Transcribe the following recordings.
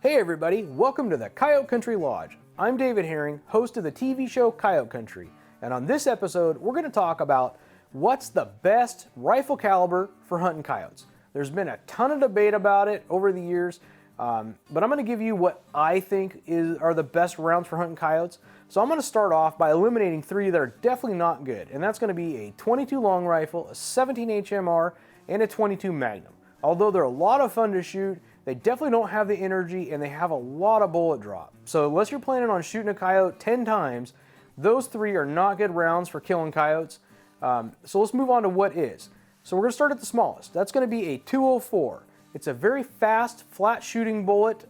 Hey everybody, welcome to the Coyote Country Lodge. I'm David Herring, host of the TV show Coyote Country, and on this episode we're going to talk about what's the best rifle caliber for hunting coyotes. There's been a ton of debate about it over the years, but I'm going to give you what I think are the best rounds for hunting coyotes. So I'm going to start off by eliminating three that are definitely not good, and that's going to be a 22 long rifle, a 17 HMR, and a 22 Magnum. Although they're a lot of fun to shoot, they definitely don't have the energy and they have a lot of bullet drop. So unless you're planning on shooting a coyote 10 times, those three are not good rounds for killing coyotes. So let's move on to what is. So we're going to start at the smallest. That's going to be a 204. It's a very fast, flat shooting bullet.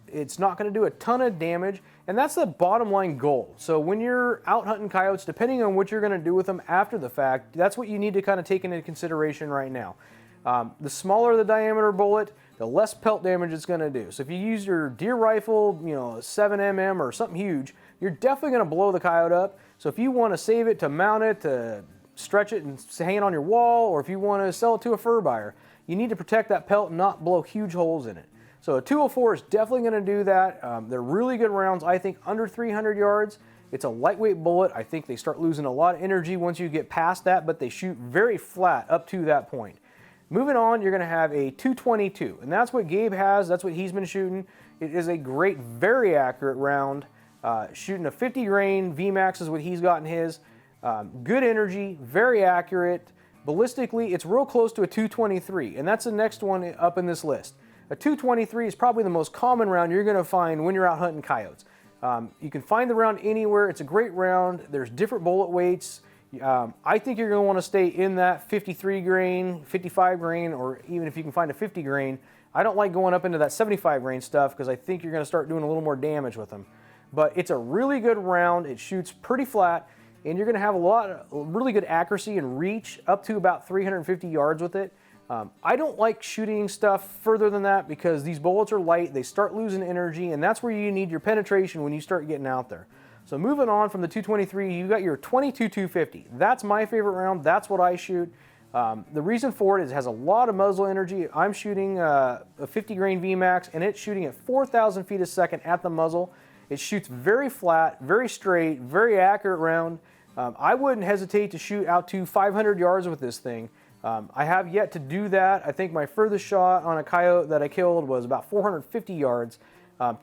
It's not going to do a ton of damage, and that's the bottom line goal. So when you're out hunting coyotes, depending on what you're going to do with them after the fact, that's what you need to kind of take into consideration right now. The smaller the diameter bullet, the less pelt damage it's going to do. So if you use your deer rifle, 7mm or something huge, you're definitely going to blow the coyote up. So if you want to save it to mount it, to stretch it and hang it on your wall, or if you want to sell it to a fur buyer, you need to protect that pelt and not blow huge holes in it. So a 204 is definitely going to do that. They're really good rounds, I think, under 300 yards. It's a lightweight bullet. I think they start losing a lot of energy once you get past that, but they shoot very flat up to that point. Moving on, you're going to have a 222, and that's what Gabe has. That's what he's been shooting. It is a great, very accurate round. Shooting a 50 grain VMAX is what he's got in his. Good energy, very accurate. Ballistically, it's real close to a 223, and that's the next one up in this list. A 223 is probably the most common round you're going to find when you're out hunting coyotes. You can find the round anywhere. It's a great round. There's different bullet weights. I think you're going to want to stay in that 53 grain, 55 grain, or even if you can find a 50 grain. I don't like going up into that 75 grain stuff because I think you're going to start doing a little more damage with them. But it's a really good round. It shoots pretty flat, and you're going to have a lot of really good accuracy and reach up to about 350 yards with it. I don't like shooting stuff further than that because these bullets are light, they start losing energy, and that's where you need your penetration when you start getting out there. So moving on from the 223, you got your 22 250. That's my favorite round. That's what I shoot. The reason for it is it has a lot of muzzle energy. I'm shooting a 50 grain VMAX, and it's shooting at 4,000 feet a second at the muzzle. It shoots very flat, very straight, very accurate round. I wouldn't hesitate to shoot out to 500 yards with this thing. I have yet to do that. I think my furthest shot on a coyote that I killed was about 450 yards.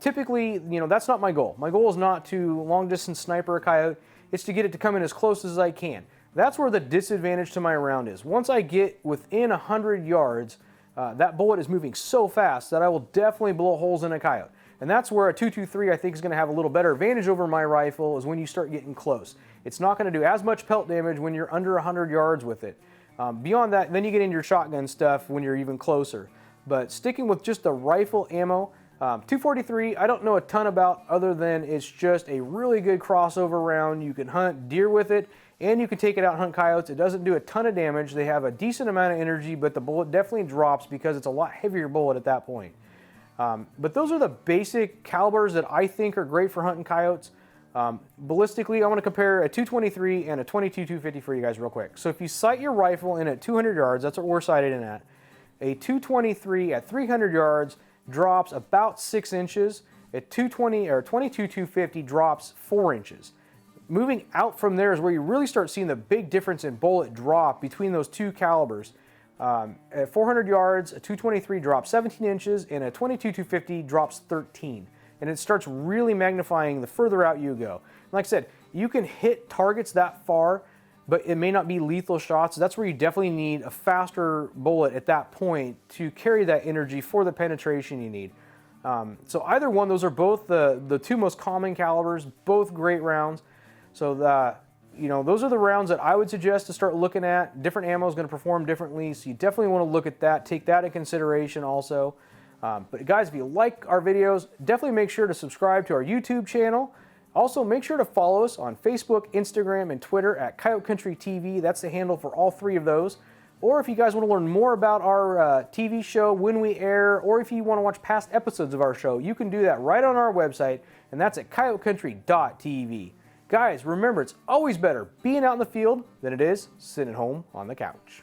Typically, that's not my goal. My goal is not to long distance sniper a coyote. It's to get it to come in as close as I can. That's where the disadvantage to my round is. Once I get within 100 yards, that bullet is moving so fast that I will definitely blow holes in a coyote. And that's where a 223 I think is going to have a little better advantage over my rifle is when you start getting close. It's not going to do as much pelt damage when you're under 100 yards with it. Beyond that, then you get into your shotgun stuff when you're even closer. But sticking with just the rifle ammo, 243, I don't know a ton about other than it's just a really good crossover round. You can hunt deer with it, and you can take it out and hunt coyotes. It doesn't do a ton of damage. They have a decent amount of energy, but the bullet definitely drops because it's a lot heavier bullet at that point. But those are the basic calibers that I think are great for hunting coyotes. Ballistically, I want to compare a 223 and a 22 250 for you guys real quick. So if you sight your rifle in at 200 yards, that's what we're sighted in at. A 223 at 300 yards drops about 6 inches. At 220 or 22 250 drops 4 inches. Moving out from there is where you really start seeing the big difference in bullet drop between those two calibers. At 400 yards, a 223 drops 17 inches, and a 22 250 drops 13. And it starts really magnifying the further out you go. Like I said, you can hit targets that far, but it may not be lethal shots. That's where you definitely need a faster bullet at that point to carry that energy for the penetration you need. So either one, those are both the two most common calibers, both great rounds. So those are the rounds that I would suggest to start looking at. Different ammo is going to perform differently, so you definitely want to look at that, take that in consideration also. But guys, if you like our videos, definitely make sure to subscribe to our YouTube channel. Also, make sure to follow us on Facebook, Instagram, and Twitter at Coyote Country TV. That's the handle for all three of those. Or if you guys want to learn more about our TV show, when we air, or if you want to watch past episodes of our show, you can do that right on our website, and that's at coyotecountry.tv. Guys, remember, it's always better being out in the field than it is sitting home on the couch.